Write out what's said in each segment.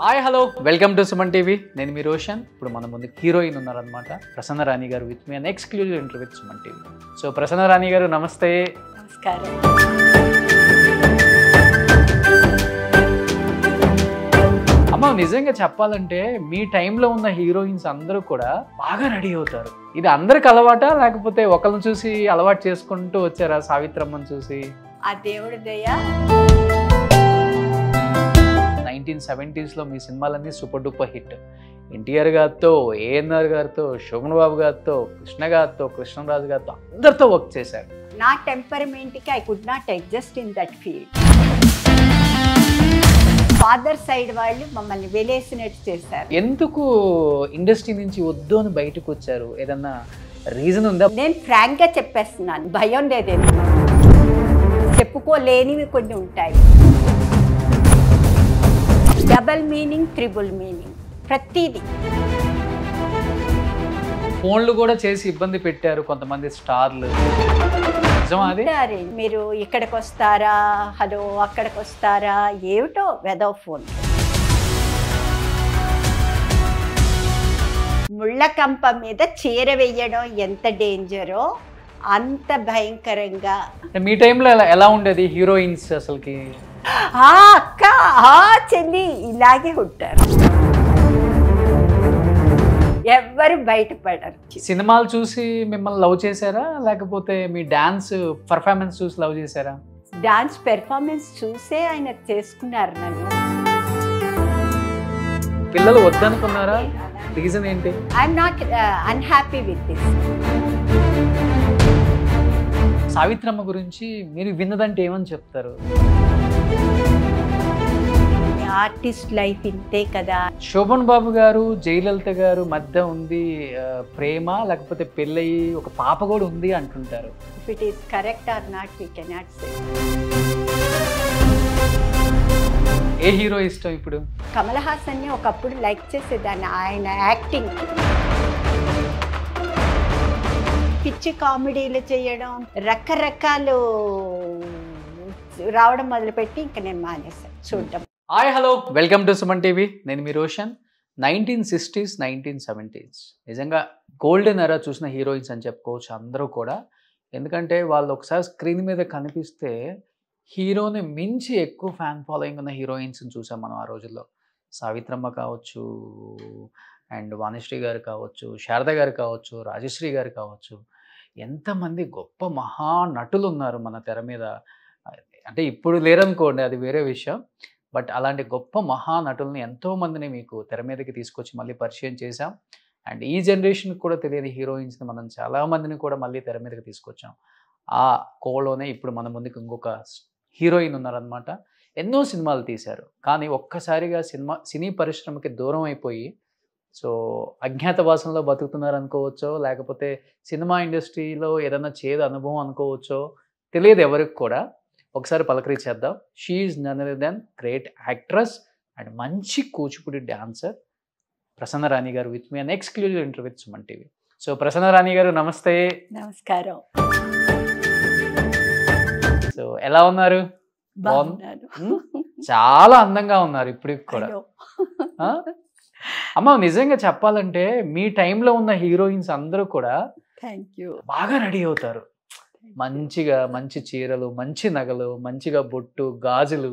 Hi hello welcome to Suman TV. నేను మీ రోషన్. ఇప్పుడు మన ముందు హీరోయిన్ ఉన్నారనమాట, Prasanna Rani garu with me an exclusive interview with Suman TV. So Prasanna Rani garu నమస్తే. నమస్కారం. అమ్మ, నిజంగా చెప్పాలంటే మీ టైంలో ఉన్న హీరోయిన్స్ అందరూ కూడా బాగా రెడీ అవుతారు. ఇది అందరికి అలవాటా, లేకపోతే ఒకరిని చూసి అలవాటు చేసుకుంటూ వచ్చారా? సావిత్రమ్మని చూసి ఆ దేవుడి దయ. 1970s మీ సినిమాలన్నీ సూపర్ డూపర్ హిట్. ఎన్టీఆర్ గారితో, ఏఎన్ఆర్ గారితో, శోభన్ బాబు గారితో, కృష్ణ గారితో, కృష్ణరాజు గారితో అందరితో వర్క్ చేశారు. నా టెంపరమెంట్కి I could not adjust in that field. Father side వాళ్ళు మమ్మల్ని వెలేసినట్టు చేశారు. ఎందుకు ఇండస్ట్రీ నుంచి వద్దు అని బయటకు వచ్చారు? ఏదన్నా రీజన్ ఉందా? నేను ఫ్రాంక్గా చెప్పేస్తున్నాను, భయం లేదేమో. చెప్పుకోలేనివి కొన్ని ఉంటాయి. డబల్ మీనింగ్, ట్రిపుల్ మీనింగ్, ప్రతిదీ. ఫోన్లు కూడా చేసి ఇబ్బంది పెట్టారు కొంతమంది స్టార్లు. నిజమా అది? మీరు ఇక్కడికి వస్తారా, హలో అక్కడికి వస్తారా, ఏమిటో వెదవ ఫోన్. ముళ్ళకంప మీద చీర వేయడం ఎంత డేంజరో అంత భయంకరంగా. మీ టైంలో ఎలా ఉండేది హీరోయిన్స్ అసలుకి? అక్క, చెల్లి ఇలాగే ఉంటారు, ఎవ్వరు బయటపడరు. సినిమాలు చూసి మిమ్మల్ని లవ్ చేశారా, లేకపోతే మీ డాన్స్ పర్ఫార్మెన్స్ చూసి లవ్ చేశారా? డాన్స్ పెర్ఫార్మెన్స్ చూసే ఆయన చేసుకున్నారు నన్ను. పిల్లలు వద్దనుకున్నారా? రీజన్ ఏంటి? I'm not unhappy with this. Savitramma గురించి మీరు విన్నదంటే ఏమని చెప్తారు? ఆర్టిస్ట్ లైఫ్ ఇంతే కదా. శోభన్ బాబు గారు, జయలలిత గారు మధ్య ఉంది ప్రేమ, లేకపోతే పెళ్ళయి ఒక పాప కూడా ఉంది అంటుంటారు. If it is correct or not we cannot say. A hero ఇష్టం ఇప్పుడు? కమల్ హాసన్ని ఒకప్పుడు లైక్ చేసేదాన్ని, ఆయన యాక్టింగ్. పిచ్చి కామెడీలు చేయడం, రకరకాలు రావడం మొదలుపెట్టి ఇంకా నేను మానేశాను చూడడం. Hi hello welcome to Suman TV. నేను మీ రోషన్. 1960s 1970s నిజంగా గోల్డెన్ ఎరా చూసిన హీరోయిన్స్ అని చెప్పుకోవచ్చు అందరూ కూడా. ఎందుకంటే వాళ్ళు ఒకసారి స్క్రీన్ మీద కనిపిస్తే హీరోని మించి ఎక్కువ ఫ్యాన్ ఫాలోయింగ్ ఉన్న హీరోయిన్స్ని చూసాం మనం ఆ రోజుల్లో. సావిత్రమ్మ కావచ్చు, అండ్ వాణిశ్రీ గారు కావచ్చు, శారద గారు కావచ్చు, రాజశ్రీ గారు కావచ్చు. ఎంతమంది గొప్ప మహా నటులు ఉన్నారు మన తెర మీద. అంటే ఇప్పుడు లేరనుకోండి, అది వేరే విషయం. బట్ అలాంటి గొప్ప మహానటుల్ని ఎంతోమందిని మీకు తెర మీదకి తీసుకొచ్చి మళ్ళీ పరిచయం చేశాం. అండ్ ఈ జనరేషన్కి కూడా తెలియని హీరోయిన్స్ని మనం చాలామందిని కూడా మళ్ళీ తెర మీదకి తీసుకొచ్చాం. ఆ కోలోనే ఇప్పుడు మన ముందుకు ఇంకొక హీరోయిన్ ఉన్నారనమాట. ఎన్నో సినిమాలు తీశారు, కానీ ఒక్కసారిగా సినీ పరిశ్రమకి దూరం అయిపోయి అజ్ఞాతవాసంలో బతుకుతున్నారు అనుకోవచ్చో, లేకపోతే సినిమా ఇండస్ట్రీలో ఏదైనా చేదు అనుభవం అనుకోవచ్చో, తెలియదు ఎవరికి కూడా. ఒకసారి పలకరించేద్దాం. She is none other than great actress and మంచి Kuchipudi dancer Prasanna Rani garu with me an exclusive interview with Suman TV. So Prasanna Rani garu నమస్తే. నమస్కారం. సో ఎలా ఉన్నారు? చాలా అందంగా ఉన్నారు ఇప్పటికి కూడా. అమ్మ, నిజంగా చెప్పాలంటే మీ టైంలో ఉన్న హీరోయిన్స్ అందరూ కూడా బాగా రెడీ అవుతారు. మంచిగా మంచి చీరలు, మంచి నగలు, మంచిగా బొట్టు, గాజులు,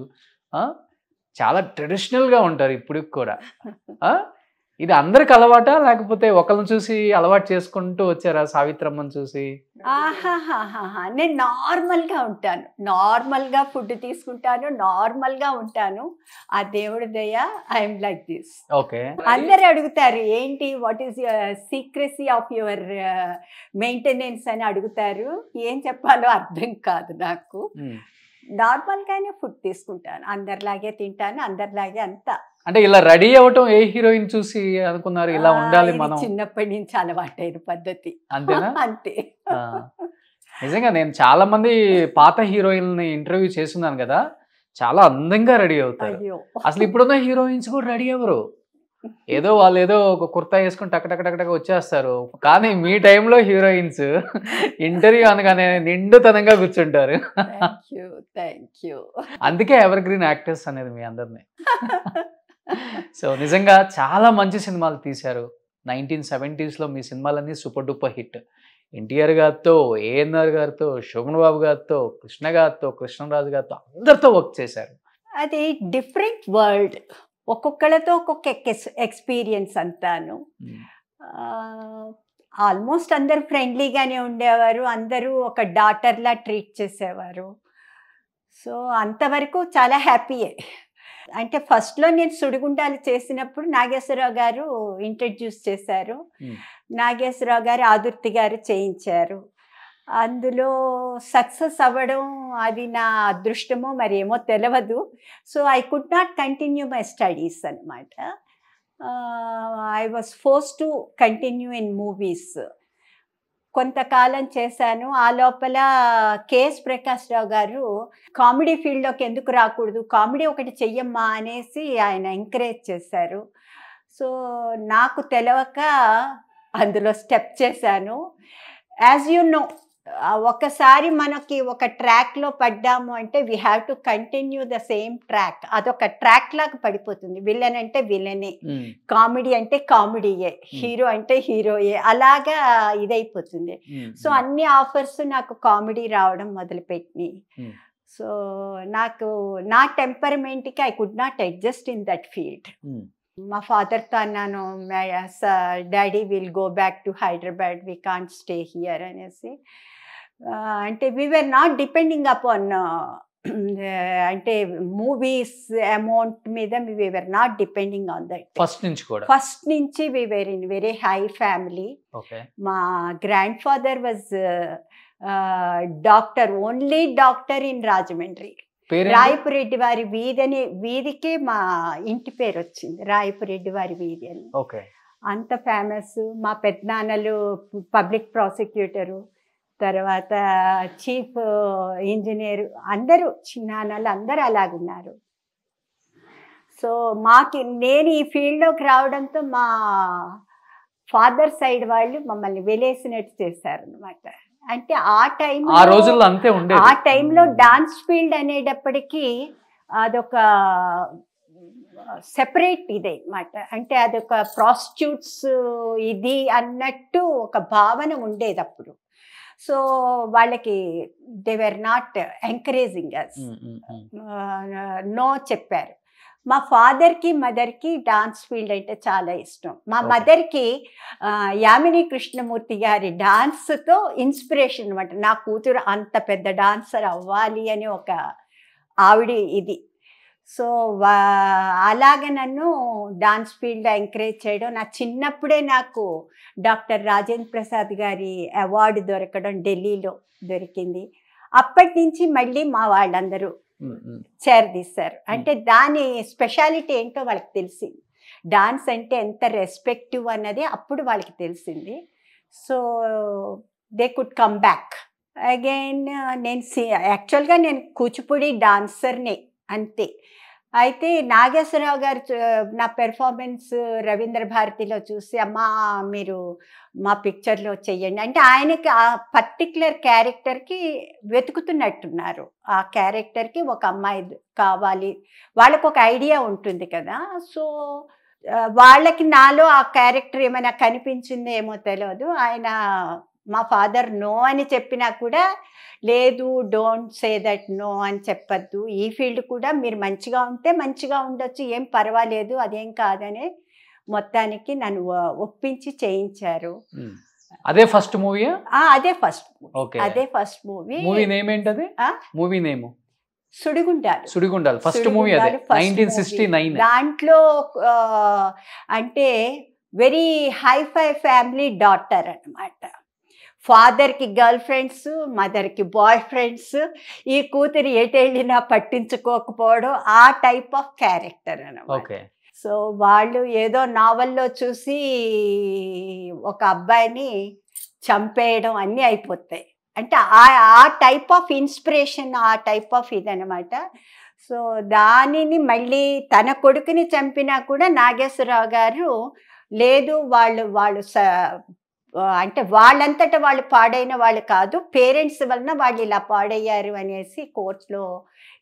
చాలా ట్రెడిషనల్గా ఉంటారు ఇప్పటికి కూడా. ఇది అందరికి అలవాటా, లేకపోతే ఒకరిని చూసి అలవాటు చేసుకుంటూ వచ్చారా సావిత్రమ్మని చూసి? నేను నార్మల్గా ఉంటాను, నార్మల్గా ఫుడ్ తీసుకుంటాను, నార్మల్గా ఉంటాను. ఆ దేవుడి దయ, ఐఎమ్ లైక్ దిస్. ఓకే. అందరు అడుగుతారు ఏంటి, what is your secrecy of your maintenance అని అడుగుతారు. ఏం చెప్పాలో అర్థం కాదు నాకు. నార్మల్గానే ఫుడ్ తీసుకుంటాను, అందరిలాగే తింటాను, అందరిలాగే అంతా. అంటే ఇలా రెడీ అవ్వటం ఏ హీరోయిన్ చూసి అనుకున్నారు ఇలా ఉండాలి మనం? చిన్నప్పటి నుంచి అలవాటైన పద్ధతి. అంతేనా? అంతే. నిజంగా నేను చాలా మంది పాత హీరోయిన్ని ఇంటర్వ్యూ చేస్తున్నాను కదా, చాలా అందంగా రెడీ అవుతారు. అసలు ఇప్పుడున్న హీరోయిన్స్ కూడా రెడీ అవ్వరు. ఏదో వాళ్ళు ఏదో ఒక కుర్తా వేసుకుని టక్ వచ్చేస్తారు. కానీ మీ టైంలో హీరోయిన్స్ ఇంటర్వ్యూ అనగానే నిండుతనంగా కూర్చుంటారు. Thank you. అందుకే ఎవర్ గ్రీన్ యాక్టర్స్ అనేది మీ అందరినీ. సో నిజంగా చాలా మంచి సినిమాలు తీశారు. 1970s మీ సినిమాలన్నీ సూపర్ డూపర్ హిట్. ఎన్టీఆర్ గారితో, ఏఎన్ఆర్ గారితో, శోభన్ బాబు గారితో, కృష్ణ గారితో, కృష్ణరాజు గారితో అందరితో వర్క్ చేశారు. అది డిఫరెంట్ వరల్డ్, ఒక్కొక్కళ్ళతో ఒక్కొక్క ఎక్స్పీరియన్స్ అంతాను. ఆల్మోస్ట్ అందరూ ఫ్రెండ్లీగానే ఉండేవారు, అందరూ ఒక డాటర్లా ట్రీట్ చేసేవారు. సో అంతవరకు చాలా హ్యాపీయే. అంటే ఫస్ట్లో నేను సుడిగుండాలు చేసినప్పుడు నాగేశ్వరరావు గారు ఇంట్రడ్యూస్ చేశారు, నాగేశ్వరరావు గారు ఆదుర్తి గారు చేయించారు. అందులో సక్సెస్ అవ్వడం అది నా అదృష్టమో మరి ఏమో తెలియదు. So I could not continue my studies అనమాట. I was force to continue in movies. కొంతకాలం చేశాను. ఆ లోపల కేఎస్ ప్రకాష్ రావు గారు కామెడీ ఫీల్డ్లోకి ఎందుకు రాకూడదు, కామెడీ ఒకటి చెయ్యమ్మా అనేసి ఆయన ఎంకరేజ్ చేశారు. సో నాకు తెలియక అందులో స్టెప్ చేశాను. యాజ్ యూ నో, ఒకసారి మనకి ఒక ట్రాక్లో పడ్డాము అంటే we have to continue the same track. అదొక ట్రాక్ లాగా పడిపోతుంది. విలన్ అంటే విలనే, కామెడీ అంటే కామెడీయే, హీరో అంటే హీరోయే, అలాగా ఇదైపోతుంది. సో అన్ని ఆఫర్స్ నాకు కామెడీ రావడం మొదలుపెట్టి, సో నాకు నా టెంపర్మెంట్కి I could not adjust in that field. మా ఫాదర్తో అన్నాను, daddy will go back to Hyderabad, we can't stay here అనేసి. అంటే we were not depending upon అంటే మూవీస్ అమౌంట్ మీద we were not depending on that. First నుంచి we were in very high family. మా grandfather was doctor, only doctor in Rajahmundry. Rayapureddy వారి వీధి అనే వీధికే మా ఇంటి పేరు వచ్చింది, రాయపురెడ్డి వారి వీధి అని. అంత ఫేమస్. మా పెద్దనాన్నలు పబ్లిక్ ప్రాసిక్యూటరు, తర్వాత చీఫ్ ఇంజనీరు, అందరూ చిన్నాన్నలు అందరూ అలాగున్నారు. సో నేను ఈ ఫీల్డ్లోకి రావడంతో మా ఫాదర్ సైడ్ వాళ్ళు మమ్మల్ని వెలేసినట్టు చేశారనమాట. అంటే ఆ టైంలో డాన్స్ ఫీల్డ్ అనేటప్పటికీ అదొక సెపరేట్ ఇదే అన్నమాట. అంటే అదొక ప్రాస్టిట్యూట్స్ ఇది అన్నట్టు ఒక భావన ఉండేది అప్పుడు. సో వాళ్ళకి they were not encouraging us, no చెప్పారు. మా ఫాదర్కి మదర్కి డాన్స్ ఫీల్డ్ అంటే చాలా ఇష్టం. మా మదర్కి యామిని కృష్ణమూర్తి గారి డాన్స్తో ఇన్స్పిరేషన్ అనమాట. నా కూతురు అంత పెద్ద డాన్సర్ అవ్వాలి అని ఒక ఆవిడ ఇది. సో అలాగ నన్ను డాన్స్ ఫీల్డ్ ఎంకరేజ్ చేయడం. నా చిన్నప్పుడే నాకు డాక్టర్ రాజేంద్ర ప్రసాద్ గారి అవార్డు దొరకడం ఢిల్లీలో దొరికింది. అప్పటి నుంచి మళ్ళీ మా వాళ్ళందరూ చేరదీశారు. అంటే దాని స్పెషాలిటీ ఏంటో వాళ్ళకి తెలిసింది, డాన్స్ అంటే ఎంత రెస్పెక్టివ్ అన్నది అప్పుడు వాళ్ళకి తెలిసింది. So they could come back again. యాక్చువల్గా నేను కూచిపూడి డాన్సర్నే అంతే. అయితే నాగేశ్వరరావు గారు నా పెర్ఫార్మెన్స్ రవీంద్ర భారతిలో చూసి, అమ్మా మీరు మా పిక్చర్లో చెయ్యండి అంటే, ఆయనకి ఆ పర్టిక్యులర్ క్యారెక్టర్కి వెతుకుతున్నట్టున్నారు. ఆ క్యారెక్టర్కి ఒక అమ్మాయి కావాలి, వాళ్ళకు ఒక ఐడియా ఉంటుంది కదా. సో వాళ్ళకి నాలో ఆ క్యారెక్టర్ ఏమైనా కనిపించిందేమో తెలియదు. ఆయన మా ఫాదర్ నో అని చెప్పినా కూడా, లేదు డోంట్ సే దట్ నో అని చెప్పద్దు, ఈ ఫీల్డ్ కూడా మీరు మంచిగా ఉంటే మంచిగా ఉండొచ్చు, ఏం పర్వాలేదు, అదేం కాదనే మొత్తానికి నన్ను ఒప్పించి చేయించారు. అదే ఫస్ట్ మూవీ? అదే ఫస్ట్ మూవీ. అదే ఫస్ట్ మూవీ. మూవీ నేమ్ ఏంటది? Movie name Sudigundalu. First movie అదే 1969. దాంట్లో అంటే వెరీ హైఫై ఫ్యామిలీ డాటర్ అన్నమాట. ఫాదర్కి గర్ల్ ఫ్రెండ్స్, మదర్కి బాయ్ ఫ్రెండ్స్, ఈ కూతురు ఎటెళ్ళినా పట్టించుకోకపోవడం, ఆ టైప్ ఆఫ్ క్యారెక్టర్ అన్నమాట. సో వాళ్ళు ఏదో నావల్లో చూసి ఒక అబ్బాయిని చంపేయడం అన్నీ అయిపోతాయి. అంటే ఆ టైప్ ఆఫ్ ఇన్స్పిరేషన్, ఆ టైప్ ఆఫ్ ఇదనమాట. సో దానిని మళ్ళీ తన కొడుకుని చంపినా కూడా నాగేశ్వరరావు గారు లేదు, వాళ్ళు అంటే వాళ్ళంతటా వాళ్ళు పాడైన వాళ్ళు కాదు, పేరెంట్స్ వలన వాళ్ళు ఇలా పాడయ్యారు అనేసి కోర్టులో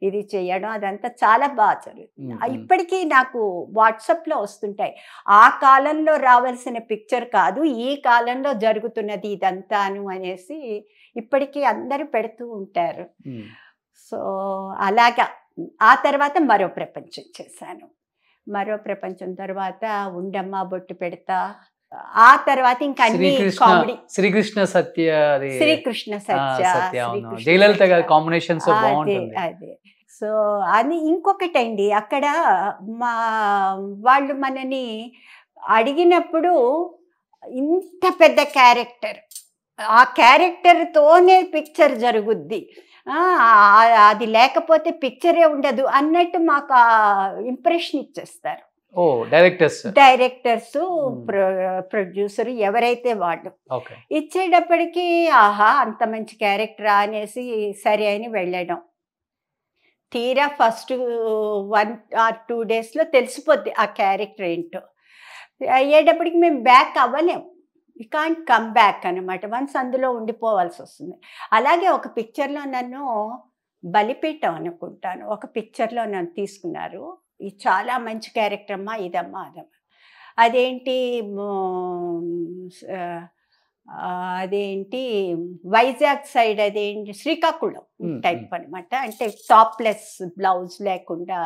ఇది చేయడం అదంతా చాలా బాగా జరుగుతుంది. ఇప్పటికీ నాకు వాట్సాప్లో వస్తుంటాయి, ఆ కాలంలో రావాల్సిన పిక్చర్ కాదు, ఈ కాలంలో జరుగుతున్నది ఇదంతాను అనేసి ఇప్పటికీ అందరూ పెడుతూ ఉంటారు. సో అలాగా ఆ తర్వాత మరో ప్రపంచం చేశాను. మరో ప్రపంచం తర్వాత ఉండమ్మ బొట్టు పెడతా, ఆ తర్వాత ఇంకా అన్ని కామెడీ. శ్రీకృష్ణ సత్య, శ్రీకృష్ణ సత్య, జయలలిత గారి కాంబినేషన్స్ బాగుంటుంది. అదే. సో అది ఇంకొకటండి, అక్కడ మా వాళ్ళు మనని అడిగినప్పుడు ఇంత పెద్ద క్యారెక్టర్, ఆ క్యారెక్టర్తోనే పిక్చర్ జరుగుద్ది, అది లేకపోతే పిక్చరే ఉండదు అన్నట్టు మాకు ఇంప్రెషన్ ఇచ్చేస్తారు డైరెక్టర్స్, ప్రొడ్యూసర్ ఎవరైతే వాళ్ళు ఇచ్చేటప్పటికి ఆహా అంత మంచి క్యారెక్టరా అనేసి సరే అని వెళ్ళడం. తీరా ఫస్ట్ 1 or 2 daysలో తెలిసిపోద్ది ఆ క్యారెక్టర్ ఏంటో. అయ్యేటప్పటికి మేము బ్యాక్ అవ్వలేం, యూ కాంట్ కమ్ బ్యాక్ అనమాట, వన్స్ అందులో ఉండిపోవాల్సి వస్తుంది. అలాగే ఒక పిక్చర్లో నన్ను బలిపీఠం అనుకుంటాను, ఒక పిక్చర్లో నన్ను తీసుకున్నారు. ఇది చాలా మంచి క్యారెక్టర్ అమ్మా, ఇదమ్మా అదమ్మా, అదేంటి వైజాగ్ సైడ్, అదేంటి శ్రీకాకుళం టైప్ అనమాట, అంటే టాప్లెస్ బ్లౌజ్ లేకుండా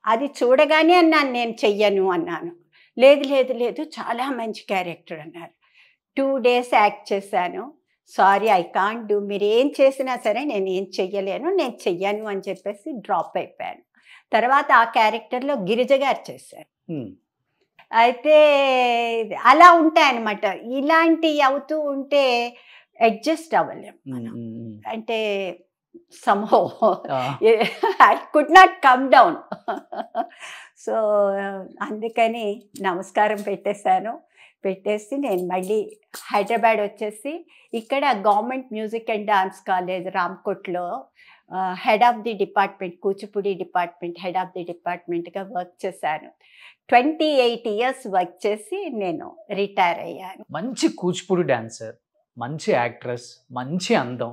అది చూడగానే అన్నాను నేను చెయ్యను అన్నాను. లేదు లేదు లేదు చాలా మంచి క్యారెక్టర్ అన్నారు. 2 days యాక్ట్ చేశాను. సారీ ఐ కాంట్ డూ, మీరు ఏం చేసినా సరే నేను ఏం చెయ్యలేను, నేను చెయ్యను అని చెప్పేసి డ్రాప్ అయిపోయాను. తర్వాత ఆ క్యారెక్టర్లో గిరిజ గారు చేశారు. అయితే అలా ఉంటాయన్నమాట, ఇలాంటివి అవుతూ ఉంటే అడ్జస్ట్ అవ్వలేం మనం. అంటే somehow I could not come down. So అందుకని నమస్కారం పెట్టేసి నేను మళ్ళీ హైదరాబాద్ వచ్చేసి ఇక్కడ government music and dance college రామ్కోట్లో head of the department, Kuchipudi department head of the డిపార్ట్మెంట్గా వర్క్ చేశాను. 28 years వర్క్ చేసి నేను రిటైర్ అయ్యాను. మంచి కూచిపూడి డాన్సర్, మంచి యాక్ట్రెస్, మంచి అందం,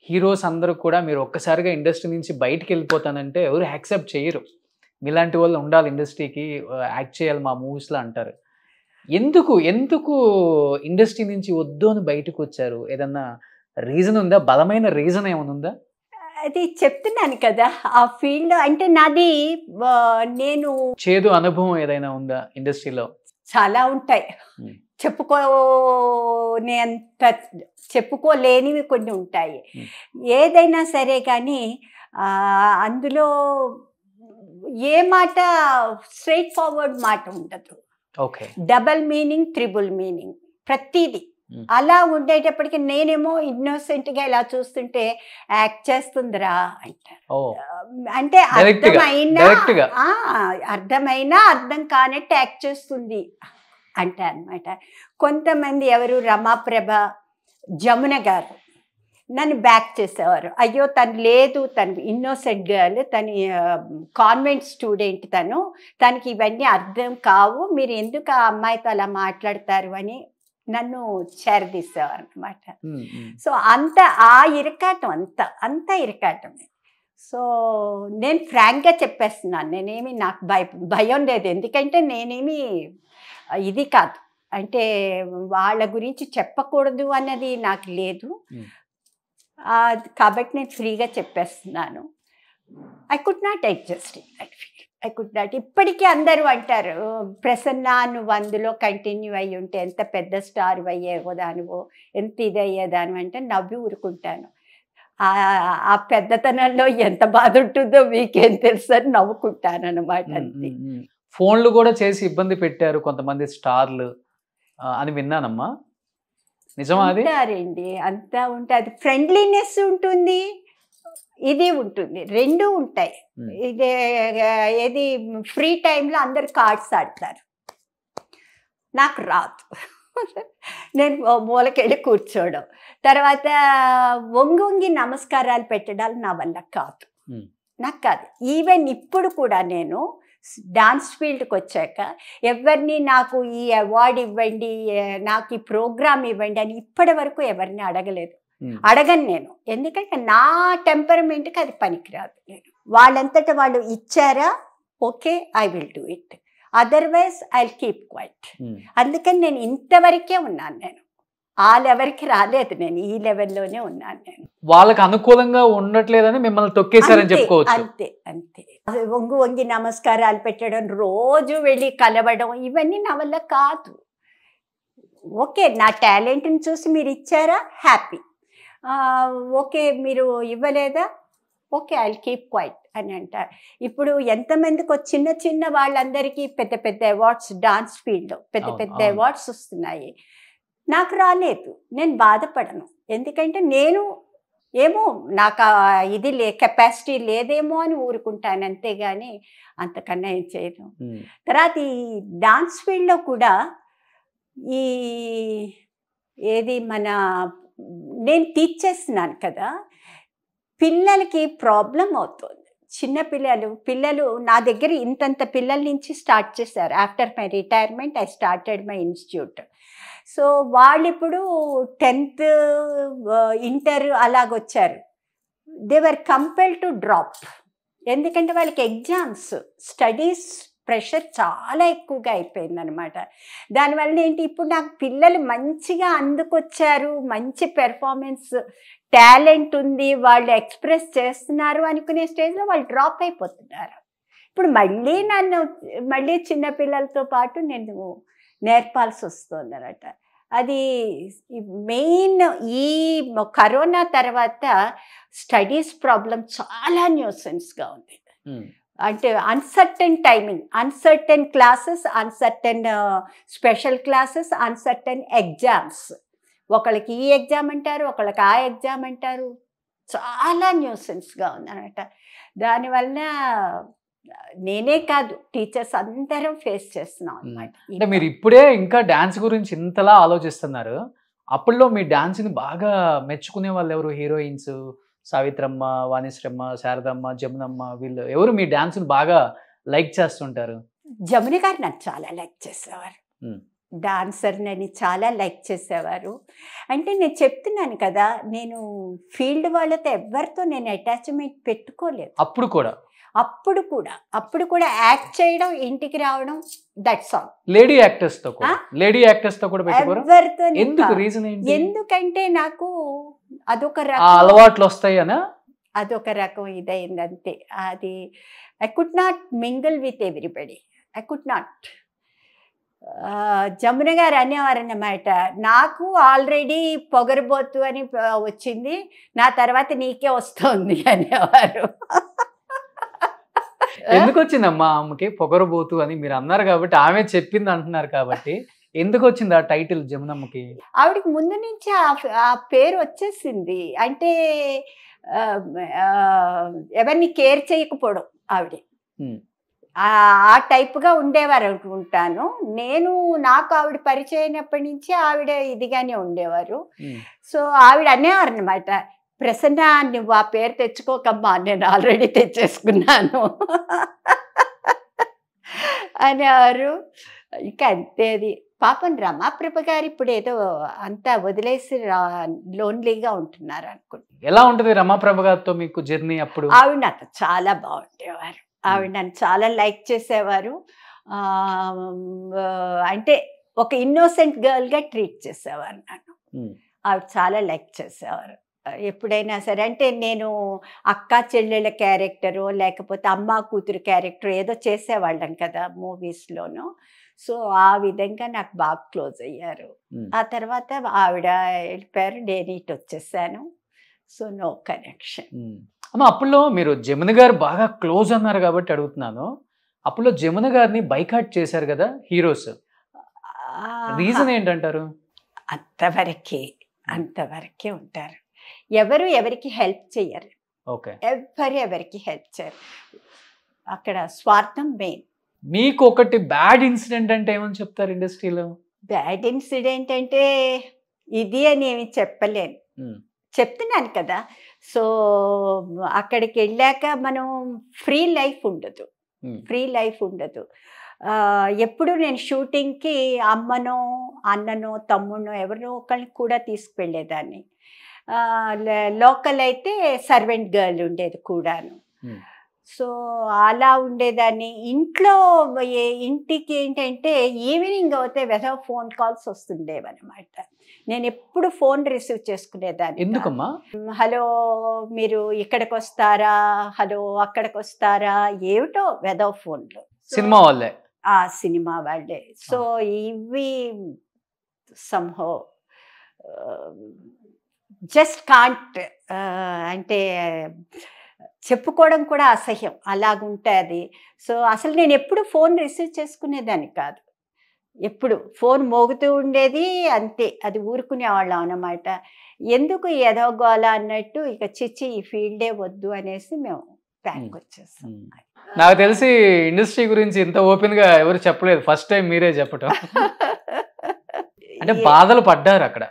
హీరోస్ అందరూ కూడా మీరు ఒక్కసారిగా ఇండస్ట్రీ నుంచి బయటికి వెళ్ళిపోతానంటే ఎవరు యాక్సెప్ట్ చేయరు. మీలాంటి వాళ్ళు ఉండాలి ఇండస్ట్రీకి, యాక్ట్ చేయాలి మా మూవీస్లో అంటారు. ఎందుకు ఇండస్ట్రీ నుంచి వద్దు అని బయటకు వచ్చారు? ఏదన్నా రీజన్ ఉందా? బలమైన రీజన్ ఏమైనా ఉందా? అది చెప్తున్నాను కదా, ఆ ఫీల్డ్ అంటే నాది, నేను చేదు అనుభవం ఏదైనా ఉందా ఇండస్ట్రీలో? చాలా ఉంటాయి, చెప్పుకోలేనివి కొన్ని ఉంటాయి. ఏదైనా సరే కానీ అందులో ఏ మాట స్ట్రైట్ ఫార్వర్డ్ మాట ఉండదు, డబల్ మీనింగ్, ట్రిపుల్ మీనింగ్, ప్రతిదీ అలా ఉండేటప్పటికి నేనేమో ఇన్నోసెంట్గా ఇలా చూస్తుంటే యాక్ట్ చేస్తుందిరా అంటారు. అంటే అర్థమైనా అర్థం కానట్టు యాక్ట్ చేస్తుంది అంటే అనమాట. కొంతమంది ఎవరు రమాప్రభ, జమున గారు నన్ను బ్యాక్ చేసేవారు. అయ్యో తను లేదు, తను ఇన్నోసెంట్ గర్ల్, తను కాన్వెంట్ స్టూడెంట్, తనకి ఇవన్నీ అర్థం కావు, మీరు ఎందుకు ఆ అమ్మాయితో అలా మాట్లాడతారు అని నన్ను చేరదీసేవారు అనమాట. సో ఆ ఇరకాటం అంత ఇరకాటమే. సో నేను ఫ్రాంక్గా చెప్పేస్తున్నాను, నేనేమి నాకు భయం లేదు, ఎందుకంటే నేనేమి ఇది కాదు, అంటే వాళ్ళ గురించి చెప్పకూడదు అన్నది నాకు లేదు. కాబట్టి నేను ఫ్రీగా చెప్పేస్తున్నాను. I could not adjust in that field, I could not. ఇప్పటికీ అందరూ అంటారు, ప్రసన్న నువ్వు అందులో కంటిన్యూ అయ్యి ఉంటే ఎంత పెద్ద స్టార్ అయ్యేదానివో, ఎంత ఇది అయ్యేదానివో అంటే నవ్వి ఊరుకుంటాను. ఆ పెద్దతనంలో ఎంత బాధ ఉంటుందో మీకేం తెలుసు అని నవ్వుకుంటాను అనమాట. అంతే. ఫోన్లు కూడా చేసి ఇబ్బంది పెట్టారు కొంతమంది స్టార్లు అని విన్నానమ్మా, నిజమా? అది అంటారండి, అంతా ఉంటుంది, ఫ్రెండ్లీనెస్ ఉంటుంది, ఇది ఉంటుంది, రెండూ ఉంటాయి. ఏది ఫ్రీ టైంలో అందరు కార్డ్స్ ఆడతారు, నాకు రాదు. నేను మూలకెళ్ళి కూర్చోవడం, తర్వాత వంగి నమస్కారాలు పెట్టడాలు నా వల్ల కాదు, నాకు కాదు. ఈవెన్ ఇప్పుడు కూడా నేను డాన్స్ ఫీల్డ్కి వచ్చాక ఎవరిని నాకు ఈ అవార్డు ఇవ్వండి, నాకు ఈ ప్రోగ్రామ్ ఇవ్వండి అని ఇప్పటి వరకు ఎవరిని అడగలేదు. అడగను నేను, ఎందుకంటే నా టెంపరమెంట్కి అది పనికిరాదు. వాళ్ళంతటా వాళ్ళు ఇచ్చారా, okay, I will do it, otherwise I will keep quiet. అందుకని నేను ఇంతవరకే ఉన్నాను. నేను ఆ లెవెల్కి రాలేదు, నేను ఈ లెవెల్లోనే ఉన్నాను. నేను వాళ్ళకి అనుకూలంగా ఉండట్లేదని మిమ్మల్ని తొక్కేశారని చెప్పుకోవచ్చు. అంతే అంతే. వంగి వంగి నమస్కారాలు పెట్టడం, రోజు వెళ్ళి కలవడం, ఇవన్నీ నా వల్ల కాదు. ఓకే, నా టాలెంట్ని చూసి మీరు ఇచ్చారా, హ్యాపీ. ఓకే, మీరు ఇవ్వలేదా, okay, I will keep quiet అని అంటారు. ఇప్పుడు ఎంతమందికి చిన్న చిన్న వాళ్ళందరికీ పెద్ద పెద్ద అవార్డ్స్, డాన్స్ ఫీల్డ్లో పెద్ద పెద్ద అవార్డ్స్ వస్తున్నాయి. నాకు రాలేదు, నేను బాధపడను. ఎందుకంటే నేను ఏమో నాకు ఇది కెపాసిటీ లేదేమో అని ఊరుకుంటాను, అంతేగాని అంతకన్నా ఏం చేయను. తర్వాత ఈ డాన్స్ ఫీల్డ్లో కూడా ఈ నేను టీచ్ చేస్తున్నాను కదా, పిల్లలకి ప్రాబ్లం అవుతుంది. చిన్న పిల్లలు నా దగ్గర ఇంతంత పిల్లల నుంచి స్టార్ట్ చేశారు. After my retirement I started my institute. So వాళ్ళు ఇప్పుడు 10th ఇంటర్ అలాగొచ్చారు. They were compelled to drop. ఎందుకంటే వాళ్ళకి ఎగ్జామ్స్, స్టడీస్ ప్రెషర్ చాలా ఎక్కువగా అయిపోయిందనమాట. దానివల్ల ఏంటి, ఇప్పుడు నాకు పిల్లలు మంచిగా అందుకొచ్చారు, మంచి పెర్ఫార్మెన్స్, టాలెంట్ ఉంది, వాళ్ళు ఎక్స్ప్రెస్ చేస్తున్నారు అనుకునే స్టేజ్లో వాళ్ళు డ్రాప్ అయిపోతున్నారు. ఇప్పుడు మళ్ళీ చిన్నపిల్లలతో పాటు నేను నేర్పాల్సి వస్తుంది అన్నమాట. అది మెయిన్. ఈ కరోనా తర్వాత స్టడీస్ ప్రాబ్లం చాలా న్యూసెన్స్గా ఉంది. అంటే uncertain timing, uncertain classes, uncertain special classes, uncertain exams. ఒకళ్ళకి ఈ ఎగ్జామ్ అంటారు, ఒకళ్ళకి ఆ ఎగ్జామ్ అంటారు. చాలా న్యూసెన్స్గా ఉందన్నమాట. దానివల్ల నేనే కాదు, టీచర్స్ అందరం ఫేస్ చేస్తున్నాం అనమాట. అంటే మీరు ఇప్పుడే ఇంకా డాన్స్ గురించి ఇంతలా ఆలోచిస్తున్నారు. అప్పుడులో మీ డాన్స్ని బాగా మెచ్చుకునే వాళ్ళు ఎవరు? హీరోయిన్స్ సావిత్రమ్మ, వాణిశ్రమ్మ, శారదమ్మ, జమునమ్మ, వీళ్ళు ఎవరు మీ డాన్స్ని బాగా లైక్ చేస్తుంటారు? జమున గారు నాకు చాలా లైక్ చేసేవారు. డాన్సర్ని చాలా లైక్ చేసేవారు. అంటే నేను చెప్తున్నాను కదా, నేను ఫీల్డ్ వాళ్ళతో ఎవరితో నేను అటాచ్మెంట్ పెట్టుకోలేదు. అప్పుడు కూడా యాక్ట్ చేయడం, ఇంటికి రావడం, దట్స్ ఆల్. లేడీ యాక్టర్స్ తో కూడా ఎవరితో. ఎందుకంటే నాకు అదొక రకం అలవాట్లు వస్తాయనా, అదొక రకం ఇదైంది అంతే. అది I could not mingle with everybody, I could not. Jamuna గారు అనేవారు అన్నమాట, నాకు ఆల్రెడీ పొగరబోతు అని వచ్చింది, నా తర్వాత నీకే వస్తుంది అనేవారు. ఎందుకు వచ్చిందమ్మా ఆమెకి పొగరబోతు అని మీరు అన్నారు కాబట్టి, ఆమె చెప్పింది అంటున్నారు కాబట్టి, ఎందుకు వచ్చింది ఆ టైటిల్ జమునమ్మకి? ఆవిడకి ముందు నుంచి ఆ పేరు వచ్చేసింది. అంటే ఎవరిని కేర్ చేయకపోవడం ఆవిడ, ఆ టైప్గా ఉండేవారు అనుకుంటాను. నాకు ఆవిడ పరిచయం అయినప్పటి నుంచి ఆవిడ ఇదిగానే ఉండేవారు. సో ఆవిడ అనేవారు అనమాట, ప్రసన్న నువ్వు ఆ పేరు తెచ్చుకోకమ్మా, నేను ఆల్రెడీ తెచ్చేసుకున్నాను అనేవారు. ఇంకా అంతేది. పాపం రమాప్రభ గారు ఇప్పుడు ఏదో అంతా వదిలేసి లోన్లీగా ఉంటున్నారు అనుకుంటా. ఎలా ఉంటుంది రమాప్రభ గారితో మీకు జర్నీ అప్పుడు? ఆవిడ నాకు చాలా బాగుండేవారు. ఆవిడ నన్ను చాలా లైక్ చేసేవారు. అంటే ఒక ఇన్నోసెంట్ గర్ల్గా ట్రీట్ చేసేవారు నన్ను. ఆవిడ చాలా లైక్ చేసేవారు ఎప్పుడైనా సరే. అంటే నేను అక్క చెల్లెళ్ళ క్యారెక్టరు, లేకపోతే అమ్మ కూతురు క్యారెక్టర్ ఏదో చేసేవాళ్ళం కదా మూవీస్లోనూ. సో ఆ విధంగా నాకు బాగా క్లోజ్ అయ్యారు. ఆ తర్వాత ఆవిడ వెళ్ళిపోయారు, నేను ఇటు వచ్చేసాను. So no connection. అమ్మ, అప్పుడులో మీరు జమున గారు బాగా క్లోజ్ అన్నారు కాబట్టి అడుగుతున్నాను. అప్పుడులో జమున గారిని బైకాట్ చేశారు కదా హీరోస్, రీజన్ ఏంటంటారు? అంతవరకే ఉంటారు. ఎవరికి హెల్ప్ చేయరు. ఎవరికి హెల్ప్ చేయరు. అక్కడ స్వార్థం మెయిన్. మీకు ఒకటి బ్యాడ్ ఇన్సిడెంట్ అంటే ఏమని చెప్తారు ఇండస్ట్రీలో? బ్యాడ్ ఇన్సిడెంట్ అంటే ఇది అని ఏమి చెప్పలేను, చెప్తున్నాను కదా. సో అక్కడికి వెళ్ళాక మనం ఫ్రీ లైఫ్ ఉండదు. ఫ్రీ లైఫ్ ఉండదు. ఎప్పుడు నేను షూటింగ్కి అమ్మనో అన్ననో తమ్మునో ఎవరినో ఒకరిని కూడా తీసుకువెళ్ళేదాన్ని. లోకల్ అయితే సర్వెంట్ గర్ల్ ఉండేది కూడాను. సో అలా ఉండేదాన్ని. ఇంటికి ఏంటంటే ఈవినింగ్ అవుతే వెదవ ఫోన్ కాల్స్ వస్తుండేవన్నమాట. నేను ఎప్పుడు ఫోన్ రిసీవ్ చేసుకునేదాన్ని. ఎందుకమ్మా? హలో మీరు ఇక్కడికి వస్తారా, హలో అక్కడికి వస్తారా, ఏమిటో వెదవ ఫోన్లు. సినిమా వాళ్ళే? సినిమా వాళ్ళే. సో ఇవి సంహో జస్ట్ కాంట్, అంటే చెప్పుకోవడం కూడా అసహ్యం, అలాగుంటుంది. సో అసలు నేను ఎప్పుడు ఫోన్ రిసీవ్ చేసుకునేదాన్ని కాదు. ఎప్పుడు ఫోన్ మోగుతూ ఉండేది అంతే, అది ఊరుకునేవాళ్ళం అన్నమాట. ఎందుకు ఎదవగోళ అన్నట్టు ఇక చిచ్చి ఈ ఫీల్డే వద్దు అనేసి మేము బ్యాక్ వచ్చేస్తాం. నాకు తెలిసి ఇండస్ట్రీ గురించి ఇంత ఓపెన్ గా ఎవరు చెప్పలేదు, ఫస్ట్ టైం మీరే చెప్పటం. అంటే బాధలు పడ్డారు అక్కడ.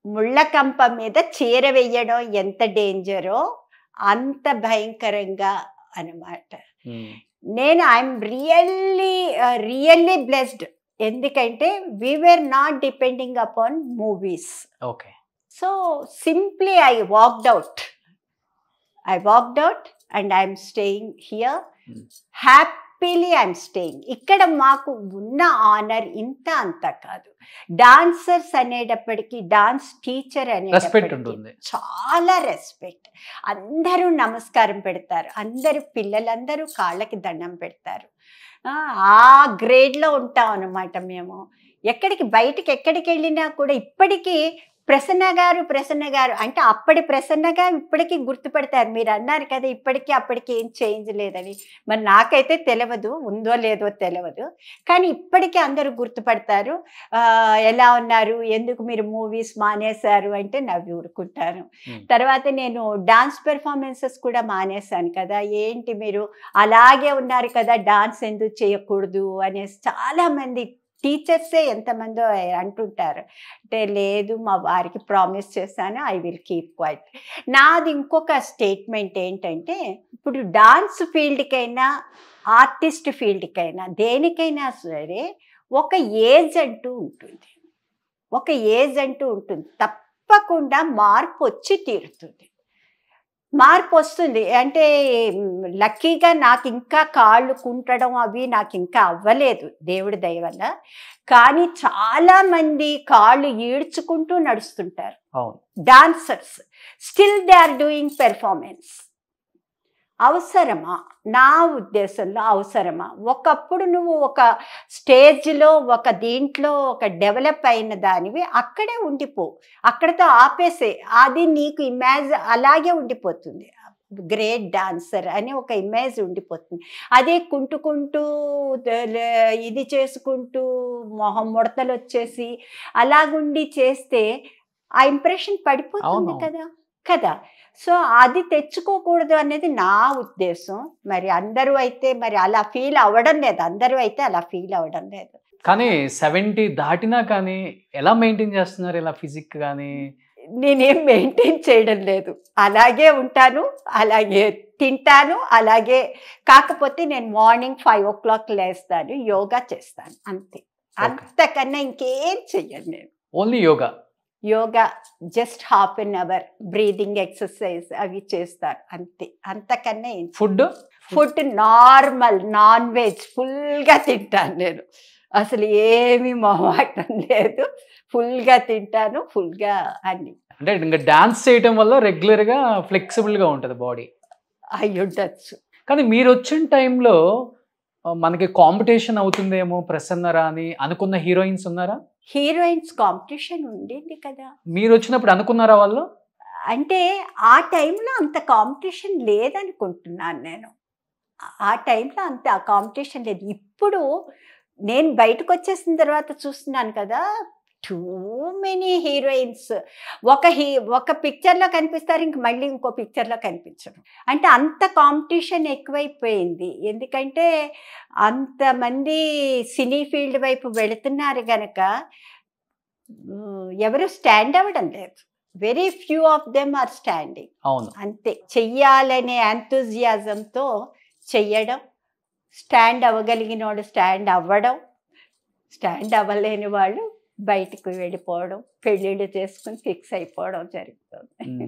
ముళ్ళకంప మీద చీర వెయ్యడం ఎంత డేంజరో అంత భయంకరంగా అన్నమాట. నేను ఐఎమ్ రియల్లీ బ్లెస్డ్. ఎందుకంటే we were not depending upon movies. Okay. So simply I walked out and I'm staying here. Happily I'm staying. ఇక్కడ మాకు ఉన్న ఆనర్ ఇంత అంత కాదు. డాన్సర్స్ అనేటప్పటికీ, డాన్స్ టీచర్ అనేటప్పటికీ చాలా రెస్పెక్ట్. అందరూ నమస్కారం పెడతారు, అందరూ పిల్లలందరూ కాళ్ళకి దండం పెడతారు. ఆ గ్రేడ్లో ఉంటాం అన్నమాట మేము. బయటికి ఎక్కడికి వెళ్ళినా కూడా ఇప్పటికీ ప్రసన్న గారు అంటే అప్పటి ప్రసన్నగా ఇప్పటికీ గుర్తుపడతారు. మీరు అన్నారు కదా ఇప్పటికీ అప్పటికి ఏం చేంజ్ లేదని. మరి నాకైతే తెలియదు, ఉందో లేదో తెలియదు, కానీ ఇప్పటికీ అందరూ గుర్తుపడతారు. ఎలా ఉన్నారు, ఎందుకు మీరు మూవీస్ మానేశారు అంటే నవ్వి ఊరుకుంటాను. తర్వాత నేను డాన్స్ పెర్ఫార్మెన్సెస్ కూడా మానేశాను కదా, ఏంటి మీరు అలాగే ఉన్నారు కదా, డాన్స్ ఎందుకు చేయకూడదు అనేసి చాలామంది టీచర్సే ఎంతమందో అంటుంటారు. అంటే లేదు, మా వారికి ప్రామిస్ చేశాను, ఐ విల్ కీప్ క్వైట్. నాది ఇంకొక స్టేట్మెంట్ ఏంటంటే, ఇప్పుడు డాన్స్ ఫీల్డ్కైనా ఆర్టిస్ట్ ఫీల్డ్కైనా దేనికైనా సరే ఒక ఏజ్ అంటూ ఉంటుంది. తప్పకుండా మార్పు వచ్చి తీరుతుంది. మార్పు వస్తుంది. అంటే లక్కీగా నాకు ఇంకా కాళ్ళు కుంటడం అవి నాకు ఇంకా అవ్వలేదు దేవుడి దయ వల్ల. కానీ చాలామంది కాళ్ళు ఈడ్చుకుంటూ నడుస్తుంటారు dancers. Still they are doing performance. అవసరమా? నా ఉద్దేశంలో అవసరమా? ఒకప్పుడు నువ్వు ఒక స్టేజ్లో ఒక దీంట్లో ఒక డెవలప్ అయిన దానివి అక్కడే ఉండిపో, అక్కడితో ఆపేసే. అది నీకు ఇమేజ్ అలాగే ఉండిపోతుంది. గ్రేట్ డాన్సర్ అని ఒక ఇమేజ్ ఉండిపోతుంది. అదే కుంటుకుంటూ ఇది చేసుకుంటూ మొహం ముడతలు వచ్చేసి అలాగుండి చేస్తే ఆ ఇంప్రెషన్ పడిపోతుంది కదా. సో అది తెచ్చుకోకూడదు అనేది నా ఉద్దేశం. మరి అందరూ అయితే మరి అలా ఫీల్ అవ్వడం లేదు. కానీ 70 దాటినా కానీ ఎలా మెయింటైన్ చేస్తున్నారు ఇలా ఫిజిక్ కానీ? నేనేం మెయింటైన్ చేయడం లేదు, అలాగే ఉంటాను, అలాగే తింటాను, అలాగే. కాకపోతే నేను మార్నింగ్ 5 o'clock లేస్తాను, యోగా చేస్తాను, అంతే. అంతకన్నా ఇంకేం చెయ్యను నేను. Only yoga just ½ an hour breathing exercise అవి చేస్తారు అంతే. అంతకన్నా ఫుడ్ నార్మల్ నాన్ వెజ్ ఫుల్గా తింటాను నేను. అసలు ఏమీ మొహమాటం లేదు, ఫుల్గా తింటాను, ఫుల్గా అన్ని. అంటే ఇంకా డాన్స్ చేయటం వల్ల రెగ్యులర్గా ఫ్లెక్సిబుల్గా ఉంటుంది బాడీ అయి ఉండొచ్చు. కానీ మీరు వచ్చిన టైంలో మనకి కాంపిటీషన్ అవుతుందేమో ప్రసన్నరా అని అనుకున్న హీరోయిన్స్ ఉన్నారా? హీరోయిన్స్ కాంపిటీషన్ ఉండేది కదా. మీరు వచ్చినప్పుడు అనుకున్నారా వాళ్ళు? అంటే ఆ టైంలో అంత కాంపిటీషన్ లేదనుకుంటున్నాను నేను. ఆ టైంలో అంత కాంపిటీషన్ లేదు. ఇప్పుడు నేను బయటకు వచ్చేసిన తర్వాత చూస్తున్నాను కదా, టూ మెనీ హీరోయిన్స్. ఒక పిక్చర్లో కనిపిస్తారు, ఇంక మళ్ళీ ఇంకో పిక్చర్లో కనిపించరు. అంటే అంత కాంపిటీషన్ ఎక్కువైపోయింది. ఎందుకంటే అంతమంది సినీ ఫీల్డ్ వైపు వెళుతున్నారు కనుక ఎవరు స్టాండ్ అవ్వడం లేదు. Very few of them are standing. అవును, అంతే. చెయ్యాలనే ఎంతూజియాజంతో చెయ్యడం, స్టాండ్ అవ్వగలిగిన వాడు స్టాండ్ అవ్వడం, స్టాండ్ అవ్వలేని వాళ్ళు బయటకు వెళ్ళిపోవడం, పెళ్ళిళ్ళు చేసుకుని ఫిక్స్ అయిపోవడం జరుగుతుంది.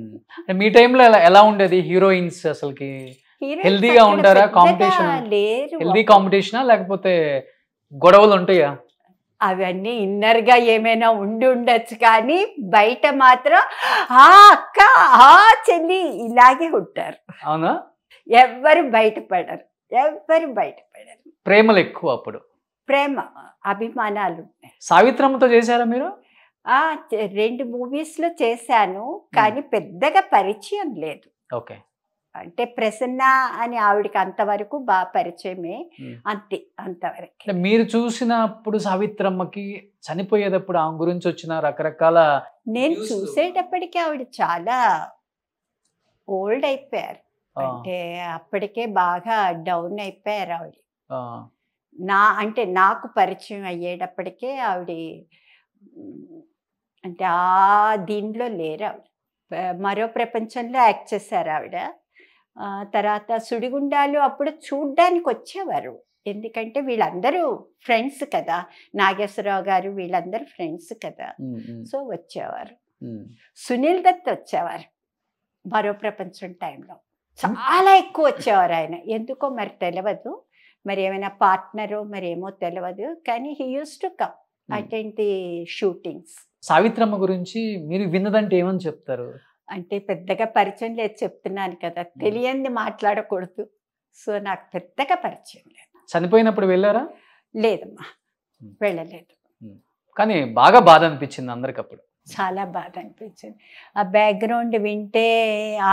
మీ టైంలో ఎలా ఉండేది హీరోయిన్స్? అసలుకి హెల్దీగా ఉంటారా? కాంపిటీషన్ లేరు. హెల్దీ కాంపిటీషనా లేకపోతే గొడవలు ఉంటాయా? అవన్నీ ఇన్నర్గా ఏమైనా ఉండొచ్చు, కానీ బయట మాత్రం ఆ అక్క, ఆ చెల్లి ఇలాగే ఉంటారు. అవునా? ఎవ్వరు బయటపడరు, ఎవ్వరు బయటపడరు. ప్రేమలు ఎక్కువ అప్పుడు, ప్రేమ అభిమానాలు ఉన్నాయి. సావిత్రమ్మతో చేశారా మీరు? 2 మూవీస్లో చేశాను, కానీ పెద్దగా పరిచయం లేదు. ఓకే. అంటే ప్రసన్న అని ఆవిడకి అంతవరకు బాగా పరిచయమే, అంతే, అంతవరకు. మీరు చూసినప్పుడు సావిత్రమ్మకి చనిపోయేటప్పుడు ఆమె గురించి వచ్చిన రకరకాల, నేను చూసేటప్పటికి ఆవిడ చాలా ఓల్డ్ అయిపోయారు, అంటే అప్పటికే బాగా డౌన్ అయిపోయారు ఆవిడ. అంటే నాకు పరిచయం అయ్యేటప్పటికే ఆవిడ అంటే దీనిలో లేరు ఆవిడ. మరో ప్రపంచంలో యాక్ట్ చేశారు ఆవిడ. తర్వాత సుడిగుండాలు అప్పుడు చూడ్డానికి వచ్చేవారు, ఎందుకంటే వీళ్ళందరూ ఫ్రెండ్స్ కదా, నాగేశ్వరరావు గారు వీళ్ళందరూ ఫ్రెండ్స్ కదా, సో వచ్చేవారు. సునీల్ దత్ వచ్చేవారు మరో ప్రపంచం టైంలో, చాలా ఎక్కువ వచ్చేవారు ఆయన. ఎందుకో మరి తెలియదు, మరి ఏమైనా పార్ట్నరో మరి ఏమో తెలియదు, కానీ he use to come attend the shootings. Savitramma గురించి మీరు విన్నదంటే ఏమని చెప్తారు? అంటే పెద్దగా పరిచయం లేదు, చెప్తున్నాను కదా, తెలియంది మాట్లాడకూడదు, సో నాకు పెద్దగా పరిచయం లేదు. చనిపోయినప్పుడు వెళ్ళారా? లేదమ్మా, వెళ్ళలేదు. కానీ బాగా బాధ అనిపించింది అందరికి అప్పుడు. చాలా బాధ అనిపించింది. ఆ బ్యాక్గ్రౌండ్ వింటే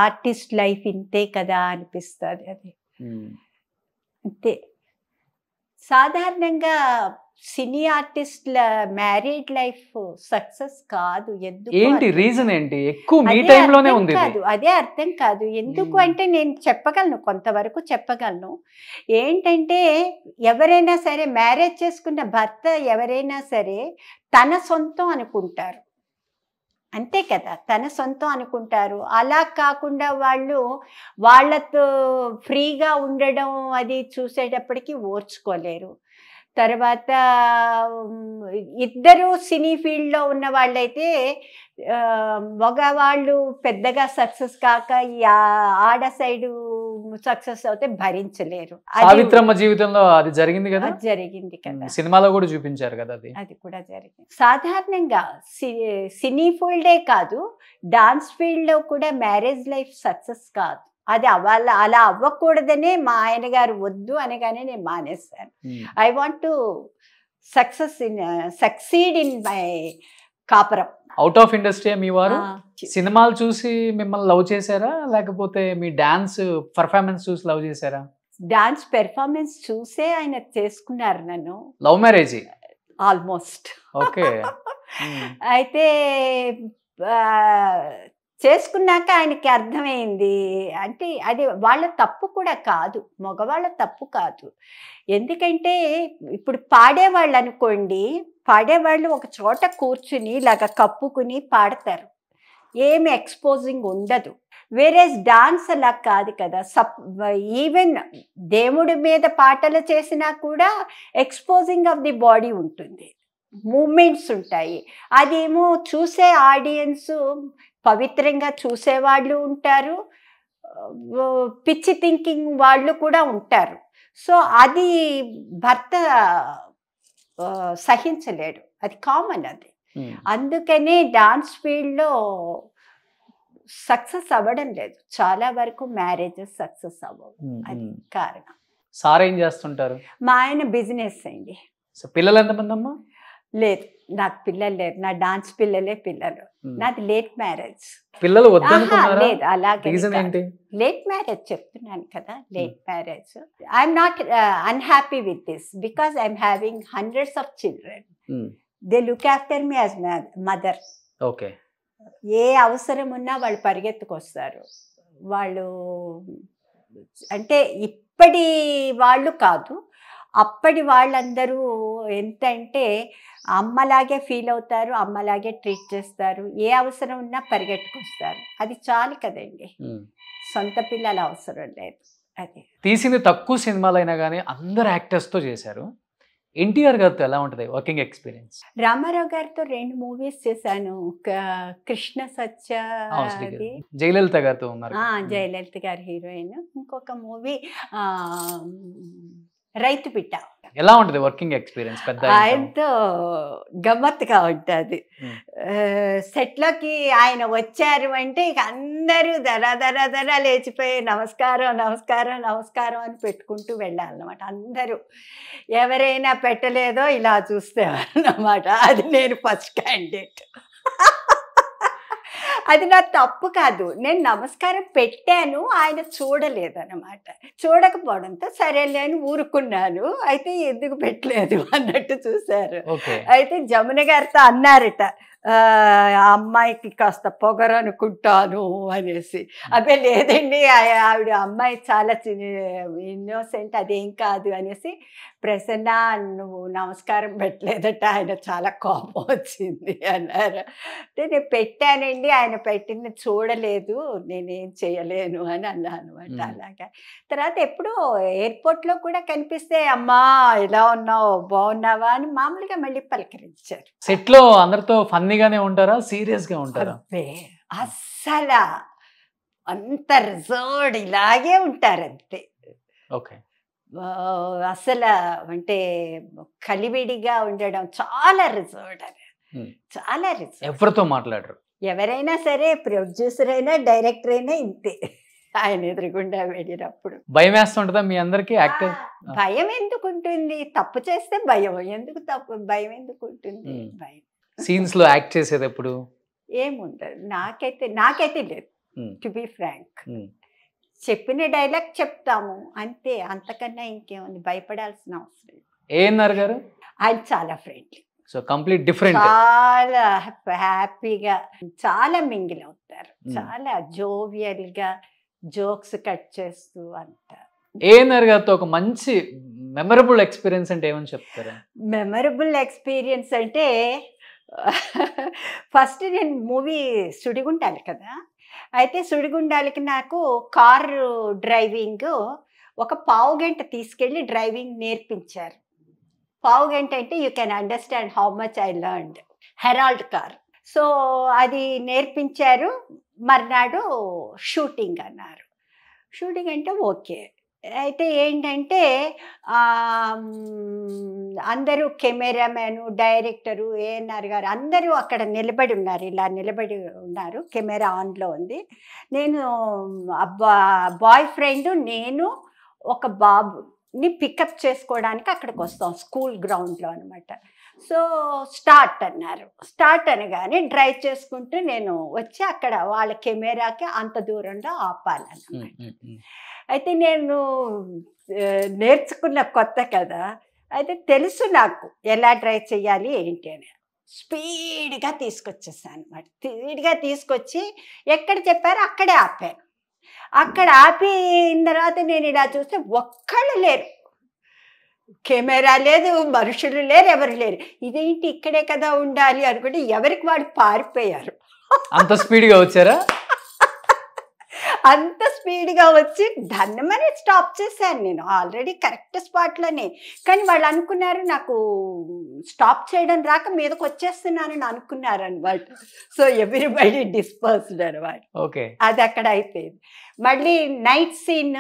ఆర్టిస్ట్ లైఫ్ ఇంతే కదా అనిపిస్తుంది. అది అంతే. సాధారణంగా సినీ ఆర్టిస్ట్ల మ్యారీడ్ లైఫ్ సక్సెస్ కాదు. ఎందుకు? ఏంటి రీజన్? ఏంటి ఎక్కువ మీ టైంలోనే ఉంది? అదే అర్థం కాదు. ఎందుకు అంటే నేను చెప్పగలను, కొంతవరకు చెప్పగలను. ఏంటంటే ఎవరైనా సరే మ్యారేజ్ చేసుకున్న భర్త ఎవరైనా సరే తన సొంతం అనుకుంటారు, అంతే కదా, తన సొంతం అనుకుంటారు. అలా కాకుండా వాళ్ళు వాళ్ళతో ఫ్రీగా ఉండడం అది చూసేటప్పటికి ఓర్చుకోలేరు. తర్వాత ఇద్దరు సినీ ఫీల్డ్లో ఉన్న వాళ్ళైతే మగవాళ్ళు పెద్దగా సక్సెస్ కాక ఈ ఆడ సైడు సక్సెస్ అవుతే భరించలేరు. సావిత్రమ్మ జీవితంలో అది జరిగింది కదా, జరిగింది కదా, సినిమాలో కూడా చూపించారు కదా, అది కూడా జరిగింది. సాధారణంగా సినీ ఫీల్డే కాదు, డాన్స్ ఫీల్డ్లో కూడా మ్యారేజ్ లైఫ్ సక్సెస్ కాదు. అది అలా అవ్వకూడదనే మా ఆయన గారు వద్దు అనగానే నేను మానేస్తాను. I want to succeed in my కాపురం. అవుట్ ఆఫ్ ఇండస్ట్రీ మీ వారు సినిమాలు చూసి మిమ్మల్ని లవ్ చేశారా, లేకపోతే మీ డాన్స్ పర్ఫార్మెన్స్ చూసి లవ్ చేశారా? డాన్స్ పెర్ఫార్మెన్స్ చూసే ఆయన చేసుకున్నారు నన్ను. Love marriage almost. ఓకే. అయితే చేసుకున్నాక ఆయనకి అర్థమైంది, అంటే అది వాళ్ళ తప్పు కూడా కాదు, మగవాళ్ళ తప్పు కాదు. ఎందుకంటే ఇప్పుడు పాడేవాళ్ళు అనుకోండి, పాడేవాళ్ళు ఒక చోట కూర్చుని ఇలాగ కప్పుకుని పాడతారు, ఏమి ఎక్స్పోజింగ్ ఉండదు. వేరేస్ డాన్స్ అలా కాదు కదా, ఈవెన్ దేవుడి మీద పాటలు చేసినా కూడా ఎక్స్పోజింగ్ ఆఫ్ ది బాడీ ఉంటుంది, మూమెంట్స్ ఉంటాయి. అదేమో చూసే ఆడియన్స్ పవిత్రంగా చూసేవాళ్ళు ఉంటారు, పిచ్చి థింకింగ్ వాళ్ళు కూడా ఉంటారు. సో అది భర్త సహించలేడు, అది కామన్. అది అందుకనే డాన్స్ ఫీల్డ్లో సక్సెస్ అవ్వడం లేదు, చాలా వరకు మ్యారేజెస్ సక్సెస్ అవ్వవు. అది కారణం. సార్ ఏం చేస్తుంటారు? మా ఆయన బిజినెస్ అండి. పిల్లలు ఎంతమంది అమ్మా? లేదు, నాకు పిల్లలు లేరు, నా డాన్స్ పిల్లలే పిల్లలు. నాది లేట్ మ్యారేజ్. పిల్లలు వద్దనుకున్నారా? లేదు, అలాగే లేట్ మ్యారేజ్ చెప్తున్నాను కదా, late marriage. I'm not unhappy with this because I'm having hundreds of children. They look after me as mother. Okay. ఏ అవసరం ఉన్నా వాళ్ళు పరిగెత్తుకొస్తారు. వాళ్ళు అంటే ఇప్పటి వాళ్ళు కాదు, అప్పటి వాళ్ళందరూ ఎంత అంటే అమ్మలాగే ఫీల్ అవుతారు, అమ్మలాగే ట్రీట్ చేస్తారు, ఏ అవసరం ఉన్నా పరిగెట్టుకొస్తారు. అది చాలు కదండి, సొంత పిల్లల అవసరం లేదు. అది తీసింది తక్కువ సినిమాలైనా కానీ అందరు యాక్టర్స్తో చేశారు. ఎన్టీఆర్ గారితో ఎలా ఉంటుంది వర్కింగ్ ఎక్స్పీరియన్స్? రామారావు గారితో 2 మూవీస్ చేశాను. కృష్ణ సత్య, అది జయలలిత గారితో ఉన్నారు. జయలలిత గారి హీరోయిన్. ఇంకొక మూవీ రైతు బిడ్డ. ఎలా ఉంటుంది వర్కింగ్ ఎక్స్పీరియన్స్? పెద్ద ఆయనతో గమ్మత్తుగా ఉంటుంది. సెట్లోకి ఆయన వచ్చారు అంటే ఇక అందరూ దరా లేచిపోయి నమస్కారం నమస్కారం నమస్కారం అని పెట్టుకుంటూ వెళ్ళాలన్నమాట. అందరూ ఎవరైనా పెట్టలేదో ఇలా చూస్తేవారన్నమాట. అది నేను ఫస్ట్ క్యాండిడేట్. అది నా తప్పు కాదు, నేను నమస్కారం పెట్టాను, ఆయన చూడలేదన్నమాట. చూడకపోవడంతో సరేలే అని ఊరుకున్నాను. అయితే ఎందుకు పెట్టలేదు అన్నట్టు చూశారు. అయితే జమున గారితో అన్నారట, ఆ అమ్మాయికి కాస్త పొగరు అనుకుంటాను అనేసి. అదే లేదండి ఆవిడ అమ్మాయి చాలా ఇన్నోసెంట్, అదేం కాదు అనేసి. ప్రసన్న నువ్వు నమస్కారం పెట్టలేదట, ఆయన చాలా కోపం వచ్చింది అన్నారు. అంటే నేను పెట్టానండి, ఆయన పెట్టింది చూడలేదు, నేనేం చేయలేను అని అన్నా అనమాట. అలాగా తర్వాత ఎప్పుడో ఎయిర్పోర్ట్లో కూడా కనిపిస్తే అమ్మా ఎలా ఉన్నావు బాగున్నావా అని మామూలుగా మళ్ళీ పలకరించారు. సెట్లో అందరితో ఫన్నీగానే ఉంటారా, సీరియస్గా ఉంటారా? అస్సలు అంత రిజర్వ్డ్ ఇలాగే ఉంటారంతే. ఓకే. అసలు అంటే కలివిడిగా ఉండడం, చాలా రిజర్వ్డ్ అని, చాలా రిజర్వ్. ఎవరితో మాట్లాడరు. ఎవరైనా సరే, ప్రొడ్యూసర్ అయినా డైరెక్టర్ అయినా ఇంతే. ఆయన ఎదురుగుండా వెళ్ళినప్పుడు భయం వేస్తుంటుందా మీ అందరికి? యాక్టర్ భయం ఎందుకు ఉంటుంది? తప్పు చేస్తే భయం ఎందుకు? భయం ఎందుకు ఉంటుంది? భయం సీన్స్ లో యాక్ట్ చేసేటప్పుడు ఏముండదు. నాకైతే లేదు. టు బి ఫ్రాంక్, చెప్పిన డైలాగ్ చెప్తాము అంతే, అంతకన్నా ఇంకేముంది, భయపడాల్సిన అవసరం లేదు. ఏఎన్ఆర్ గారు ఆయన చాలా ఫ్రెండ్లీ, సో కంప్లీట్ డిఫరెంట్, చాలా హ్యాపీగా, చాలా మింగిల్ అవుతారు, చాలా జోవియల్ గా జోక్స్ కట్ చేస్తూ అంతా. ఏఎన్ఆర్ గారితో ఒక మంచి మెమరబుల్ ఎక్స్పీరియన్స్ అంటే ఏమని చెప్తారా? మెమరబుల్ ఎక్స్పీరియన్స్ అంటే ఫస్ట్ నేను మూవీ సుడిగుండాలి కదా, అయితే సుడిగుండాలకి నాకు కారు డ్రైవింగ్ ఒక పావుగంట తీసుకెళ్ళి డ్రైవింగ్ నేర్పించారు. పావుగంట అంటే you can understand how much I learned. Herald car. So అది నేర్పించారు. మర్నాడు షూటింగ్ అన్నారు. షూటింగ్ అంటే ఓకే. అయితే ఏంటంటే అందరూ కెమెరామెను, డైరెక్టరు, ఏఎన్ఆర్ గారు అందరూ అక్కడ నిలబడి ఉన్నారు, ఇలా నిలబడి ఉన్నారు, కెమెరా ఆన్లో ఉంది. నేను బాయ్ ఫ్రెండ్, నేను ఒక బాబుని పికప్ చేసుకోవడానికి అక్కడికి వస్తాం, స్కూల్ గ్రౌండ్లో అనమాట. సో స్టార్ట్ అన్నారు. స్టార్ట్ అనగానే డ్రైవ్ చేసుకుంటూ నేను వచ్చి అక్కడ వాళ్ళ కెమెరాకి అంత దూరంలో ఆపాలన్నమాట. అయితే నేను నేర్చుకున్న కొత్త కదా, అయితే తెలుసు నాకు ఎలా డ్రైవ్ చేయాలి ఏంటి అని. స్పీడ్గా తీసుకొచ్చేసాను అనమాట. స్పీడ్గా తీసుకొచ్చి ఎక్కడ చెప్పారో అక్కడే ఆపాను. అక్కడ ఆపిన తర్వాత నేను ఇలా చూస్తే ఒక్కళ్ళు లేరు, కెమెరా లేదు, మనుషులు లేరు, ఎవరు లేరు. ఇదేంటి ఇక్కడే కదా ఉండాలి అనుకుంటే ఎవరికి వాడు పారిపోయారు. అంత స్పీడ్గా వచ్చారా? అంత స్పీడ్గా వచ్చి ధన్నమని స్టాప్ చేశాను నేను, ఆల్రెడీ కరెక్ట్ స్పాట్లోనే. కానీ వాళ్ళు అనుకున్నారు నాకు స్టాప్ చేయడం రాక మీదకి వచ్చేస్తున్నానని అనుకున్నారు అనమాట. సో ఎవ్రీబడి డిస్పర్స్డ్ అనమాట. ఓకే, అది అక్కడ అయిపోయింది. మళ్ళీ నైట్ సీన్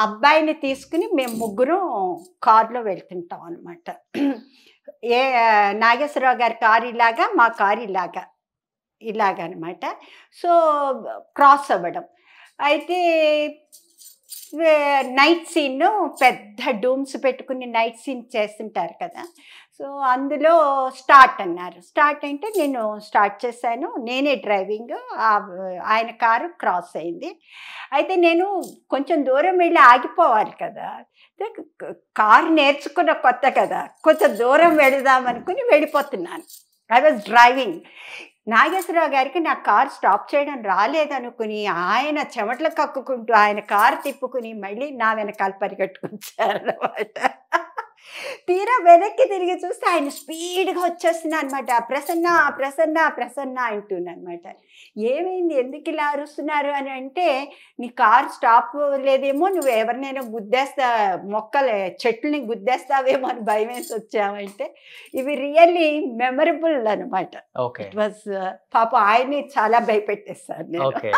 అబ్బాయిని తీసుకుని మేము ముగ్గురం కారులో వెళ్తుంటాం అనమాట. నాగేశ్వరరావు గారి కారు ఇలాగా, మా కారు ఇలాగనమాట. సో క్రాస్ అవ్వడం. అయితే నైట్ సీన్ పెద్ద డూమ్స్ పెట్టుకుని నైట్ సీన్ చేస్తుంటారు కదా. సో అందులో స్టార్ట్ అన్నారు. స్టార్ట్ అంటే నేను స్టార్ట్ చేశాను, నేనే డ్రైవింగ్, ఆయన కారు క్రాస్ అయింది. అయితే నేను కొంచెం దూరం వెళ్ళి ఆగిపోవాలి కదా, కారు నేర్చుకున్న కొత్త కదా, కొంచెం దూరం వెళదామనుకుని వెళ్ళిపోతున్నాను. I was driving. నాగేశ్వరరావు గారికి నా కారు స్టాప్ చేయడం రాలేదనుకుని ఆయన చెమటలు కక్కుకుంటూ ఆయన కారు తిప్పుకుని మళ్ళీ నా వెనకాల పరిగెట్టుకొచ్చారన్నమాట. తీరా వెనక్కి తిరిగి చూస్తే ఆయన స్పీడ్గా వచ్చేస్తున్నా అనమాట. ప్రసన్న ప్రసన్న ప్రసన్న అంటున్నా అనమాట. ఏమైంది, ఎందుకు ఇలా అరుస్తున్నారు అని అంటే, నీ కారు స్టాప్ లేదేమో, నువ్వు ఎవరినైనా గుద్దేస్తా, చెట్లని గుద్దేస్తావేమో అని భయం వేసి వచ్చావంటే, ఇవి రియల్లీ మెమరబుల్ అనమాట. ఇట్ వాజ్ పాప ఆయన్ని చాలా భయపెట్టేస్తారు నేను.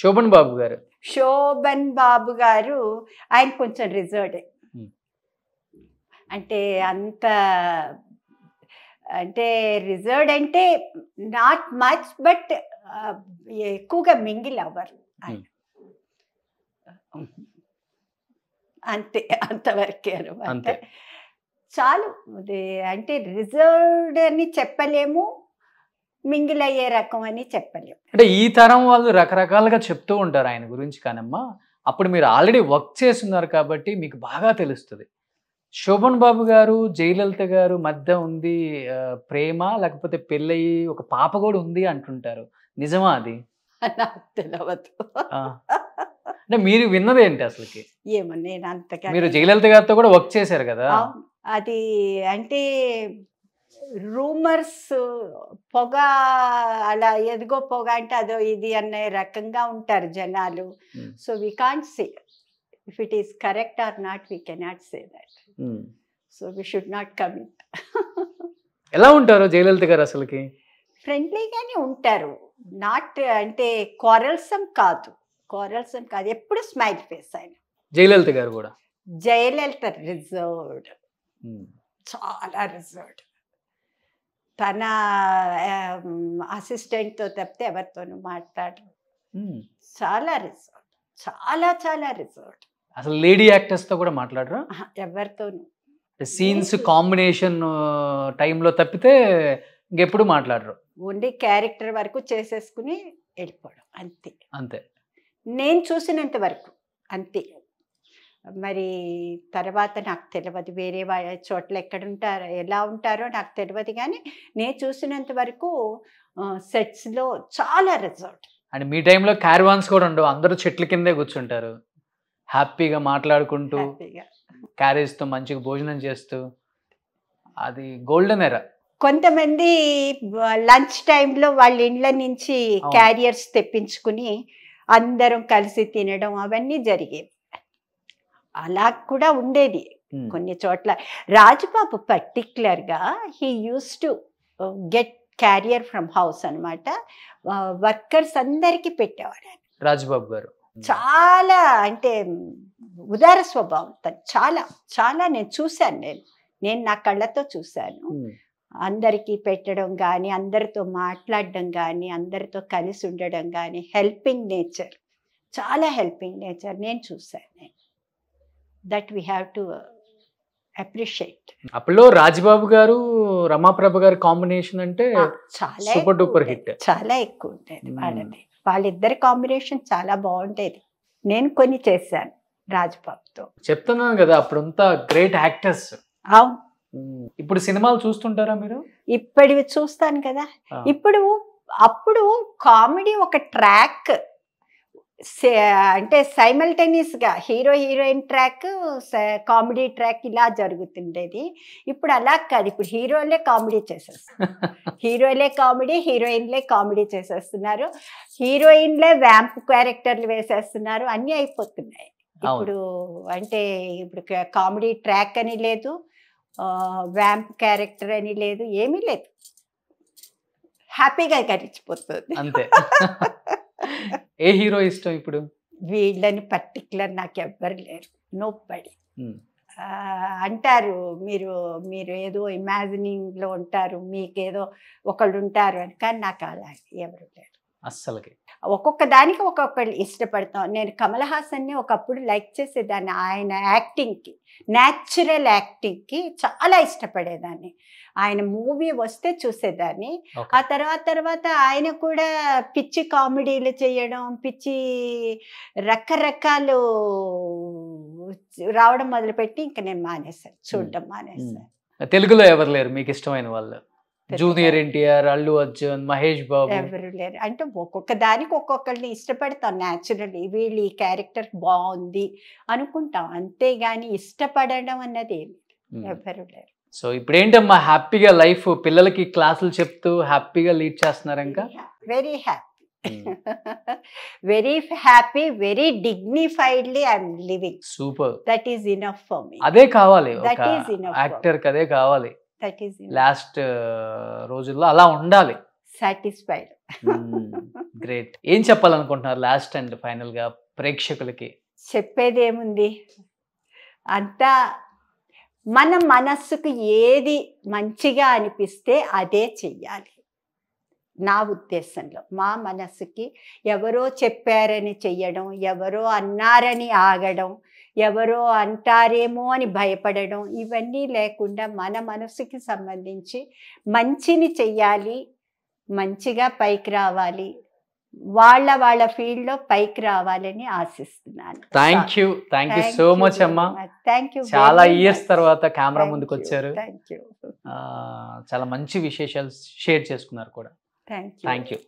శోభన్ బాబు గారు, శోభన్ బాబు గారు ఆయన కొంచెం రిజర్వ్డ్. అంటే అంత అంటే రిజర్వ్డ్ అంటే నాట్ మచ్, బట్ ఎక్కువగా మింగిల్ అవ్వరు ఆయన. అంతే, అంతవరకే అనమాట. చాలు. అంటే రిజర్వ్డ్ అని చెప్పలేము, మింగిల్ అయ్యే రకం అని చెప్పలేము. అంటే ఈ తరం వాళ్ళు రకరకాలుగా చెప్తూ ఉంటారు ఆయన గురించి. కానమ్మా అప్పుడు మీరు ఆల్రెడీ వర్క్ చేస్తున్నారు కాబట్టి మీకు బాగా తెలుస్తుంది. శోభన్ బాబు గారు జయలలిత గారు మధ్య ఉంది ప్రేమ, లేకపోతే పెళ్ళయి ఒక పాప కూడా ఉంది అంటుంటారు, నిజమా అది? నాకు తెలియదు. అంటే మీరు విన్నది ఏంటి అసలుకి? ఏమో నేను అంతగా. మీరు జయలలిత గారితో కూడా వర్క్ చేశారు కదా. అది అంటే రూమర్స్, పొగ, అలా ఎదుగో పొగ అంటే అదో ఇది అనే రకంగా ఉంటారు జనాలు. So we can't say if it is correct or not, we cannot say that. So we should not commit. ఎలా ఉంటారు జయలలిత గారు అసలుకి? ఫ్రెండ్లీగానే ఉంటారు, నాట్ అంటే క్వారల్సమ్ కాదు, ఎప్పుడు స్మైల్ ఫేస్ ఆయన. జయలలిత గారు కూడా? జయలలిత రిజర్వ్డ్, చాలా రిజర్వ్డ్. తన అసిస్టెంట్తో తప్పితే ఎవరితోనూ మాట్లాడరు. చాలా రిజర్వ్డ్, చాలా చాలా రిజర్వ్డ్. అసలు లేడీ యాక్టర్స్ తో కూడా మాట్లాడరా? ఎవరితోనూ. సీన్స్ కాంబినేషన్ టైంలో తప్పితే ఇంకెప్పుడు మాట్లాడరు. ఓన్లీ క్యారెక్టర్ వరకు చేసేసుకుని వెళ్ళిపోవడం అంతే. అంతే నేను చూసినంత వరకు అంతే. మరి తర్వాత నాకు తెలియదు, వేరే చోట్ల ఎక్కడుంటారో ఎలా ఉంటారో నాకు తెలియదు, కానీ నేను చూసినంత వరకు సెట్స్లో చాలా రిజర్వ్డ్. అండ్ మీ టైంలో క్యారవాన్స్ కూడా ఉండవు, అందరూ చెట్ల కిందే కూర్చుంటారు హ్యాపీగా మాట్లాడుకుంటూ, క్యారేజ్తో మంచిగా భోజనం చేస్తూ. అది గోల్డెన్ ఎరా. కొంతమంది లంచ్ టైంలో వాళ్ళ ఇండ్ల నుంచి క్యారియర్స్ తెప్పించుకుని అందరం కలిసి తినడం అవన్నీ జరిగేవి. అలా కూడా ఉండేది కొన్ని చోట్ల. రాజబాబు పర్టిక్యులర్గా he use to get carrier from house అనమాట. వర్కర్స్ అందరికీ పెట్టేవాడు రాజబాబు గారు. చాలా అంటే ఉదార స్వభావం తను, చాలా చాలా. నేను చూశాను, నేను నా కళ్ళతో చూశాను. అందరికీ పెట్టడం కానీ, అందరితో మాట్లాడడం కానీ, అందరితో కలిసి ఉండడం కానీ, హెల్పింగ్ నేచర్, చాలా హెల్పింగ్ నేచర్ నేను చూశాను. That we have to appreciate. అప్పుడు రాజబాబు గారు రమాప్రభ గారి కాంబినేషన్ అంటే చాలా సూపర్ డూపర్ హిట్, చాలా ఎక్కువ ఉండేది వాళ్ళది. వాళ్ళిద్దరి కాంబినేషన్ చాలా బాగుండేది. నేను కొన్ని చేశాను రాజబాబుతో. చెప్తున్నాను కదా, అప్పుడంతా గ్రేట్ యాక్టర్స్. అవును. ఇప్పుడు సినిమాలు చూస్తుంటారా మీరు? ఇప్పటివి చూస్తాను కదా. అప్పుడు కామెడీ ఒక ట్రాక్, అంటే సైమల్టేనియస్గా hero heroine track, comedy track ఇలా జరుగుతుండేది. ఇప్పుడు అలా కాదు, ఇప్పుడు హీరోలే కామెడీ చేసేస్తారు, హీరోలే కామెడీ, హీరోయిన్లే కామెడీ చేసేస్తున్నారు, హీరోయిన్లే వ్యాంప్ క్యారెక్టర్లు వేసేస్తున్నారు, అన్నీ అయిపోతున్నాయి ఇప్పుడు. అంటే ఇప్పుడు కామెడీ ట్రాక్ అని లేదు, వ్యాంప్ క్యారెక్టర్ అని లేదు, ఏమీ లేదు, హ్యాపీగా గడిచిపోతుంది అంతే. ఏ హీరో ఇష్టం ఇప్పుడు? వీళ్ళని పర్టికులర్ నాకు ఎవ్వరు లేరు, నోబడీ. అంటారు మీరు ఏదో ఇమాజినింగ్లో ఉంటారు, మీకేదో ఒకళ్ళు ఉంటారు అని, కానీ నాకు అలా ఎవరు లేరు అస్సలకి. ఒక్కొక్క దానికి ఒక్కొక్కళ్ళు ఇష్టపడతాం. నేను కమల్ హాసన్ని ఒకప్పుడు లైక్ చేసేదాన్ని, ఆయన యాక్టింగ్కి, న్యాచురల్ యాక్టింగ్కి చాలా ఇష్టపడేదాన్ని. ఆయన మూవీ వస్తే చూసేదాన్ని. ఆ తర్వాత ఆయన కూడా పిచ్చి కామెడీలు చేయడం, పిచ్చి రకరకాలు రావడం మొదలుపెట్టి ఇంకా నేను మానేశాను, చూడడం మానేశాను. తెలుగులో ఎవరు లేరు మీకు ఇష్టమైన వాళ్ళు? జూనియర్ ఎన్టీఆర్, అల్లు అర్జున్, మహేష్ బాబు ఎవరు లేరు. అంటే ఒక్కొక్క దానికి ఒక్కొక్కరిని ఇష్టపడతాం న్యాచురల్లీ, వీళ్ళు ఈ క్యారెక్టర్ బాగుంది అనుకుంటాం, అంతేగాని ఇష్టపడడం అన్నది ఏమి. ఎవరు లేరు. సో ఇప్పుడు ఏంటమ్మా హ్యాపీగా లైఫ్, పిల్లలకి క్లాసులు చెప్తూ హ్యాపీగా లీడ్ చేస్తున్నారు ఇంకా? Very happy, very happy, very dignifiedly I'm living. Super. That is enough for me. అదే కావాలి That ఒక is enough. యాక్టర్ కి, అదే కావాలి. దట్ ఈస్ లాస్ట్ రోజుల్లో అలా ఉండాలి. సాటిస్ఫైడ్. గ్రేట్. ఏం చెప్పాలనుకుంటున్నారు లాస్ట్ అండ్ ఫైనల్ గా ప్రేక్షకులకి? చెప్పేదేముంది, అంతా మన మనస్సుకు ఏది మంచిగా అనిపిస్తే అదే చెయ్యాలి. నా ఉద్దేశంలో మా మనస్సుకి ఎవరో చెప్పారని చెయ్యడం, ఎవరో అన్నారని ఆగడం, ఎవరో అంటారేమో అని భయపడడం, ఇవన్నీ లేకుండా మన మనసుకి సంబంధించి మంచిని చెయ్యాలి, మంచిగా పైకి రావాలి, వాళ్ళ ఫీల్డ్లో పైకి రావాలని ఆశిస్తున్నాను. థ్యాంక్ యూ సో మచ్ అమ్మా. Thank you. చాలా ఇయర్స్ తర్వాత కెమెరా ముందుకు వచ్చారు. Thank you. చాలా మంచి విశేషాలు షేర్ చేసుకున్నారు కూడా. Thank you. Thank you.